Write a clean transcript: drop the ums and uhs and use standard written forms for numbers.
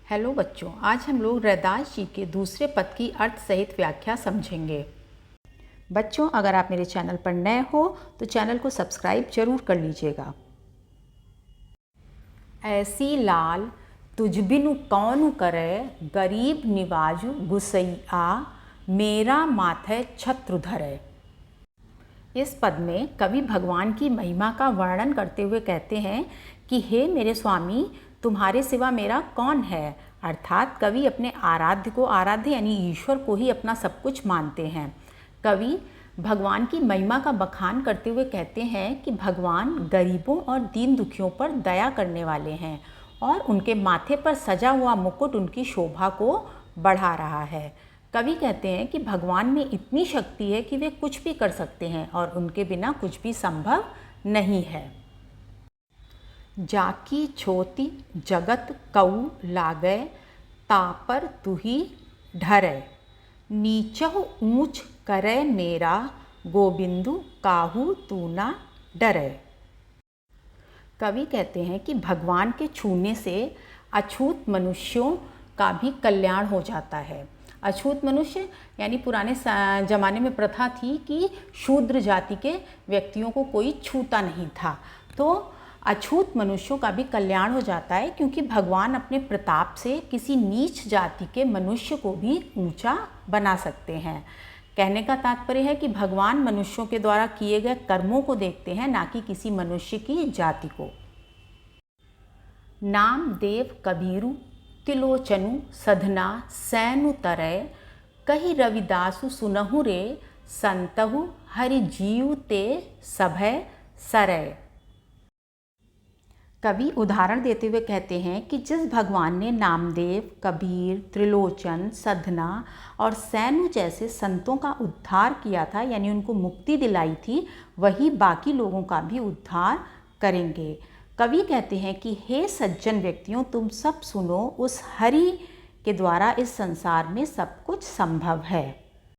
Hello बच्चों, आज हम लोग रैदास जी के दूसरे पद की अर्थ सहित व्याख्या समझेंगे। बच्चों, अगर आप मेरे चैनल पर नए हो तो चैनल को सब्सक्राइब जरूर कर लीजिएगा। ऐसी लाल तुझ बिनु कौन करे, गरीब निवाजु गुसैया, मेरा माथे छत्र धरे। इस पद में कवि भगवान की महिमा का वर्णन करते हुए कहते हैं कि हे मेरे स्वामी, तुम्हारे सिवा मेरा कौन है। अर्थात कवि अपने आराध्य को, आराध्य यानी ईश्वर को ही अपना सब कुछ मानते हैं। कवि भगवान की महिमा का बखान करते हुए कहते हैं कि भगवान गरीबों और दीन दुखियों पर दया करने वाले हैं और उनके माथे पर सजा हुआ मुकुट उनकी शोभा को बढ़ा रहा है। कवि कहते हैं कि भगवान में इतनी शक्ति है कि वे कुछ भी कर सकते हैं और उनके बिना कुछ भी संभव नहीं है। जाकी छोति जगत कऊ लागे, तापर तुही ढरे, नीचहु ऊंच करे मेरा, गोबिंदु काहू तू ना डरे। कवि कहते हैं कि भगवान के छूने से अछूत मनुष्यों का भी कल्याण हो जाता है। अछूत मनुष्य यानी पुराने ज़माने में प्रथा थी कि शूद्र जाति के व्यक्तियों को कोई छूता नहीं था, तो अछूत मनुष्यों का भी कल्याण हो जाता है, क्योंकि भगवान अपने प्रताप से किसी नीच जाति के मनुष्य को भी ऊंचा बना सकते हैं। कहने का तात्पर्य है कि भगवान मनुष्यों के द्वारा किए गए कर्मों को देखते हैं, ना कि किसी मनुष्य की जाति को। नाम देव कबीरु तिलोचनु सधना सैनु तरय, कही रविदासु सुनहु रे, संतहु हरि जीव ते सभय सरय। कवि उदाहरण देते हुए कहते हैं कि जिस भगवान ने नामदेव, कबीर, त्रिलोचन, सधना और सैनु जैसे संतों का उद्धार किया था, यानी उनको मुक्ति दिलाई थी, वही बाकी लोगों का भी उद्धार करेंगे। कवि कहते हैं कि हे सज्जन व्यक्तियों, तुम सब सुनो, उस हरि के द्वारा इस संसार में सब कुछ संभव है।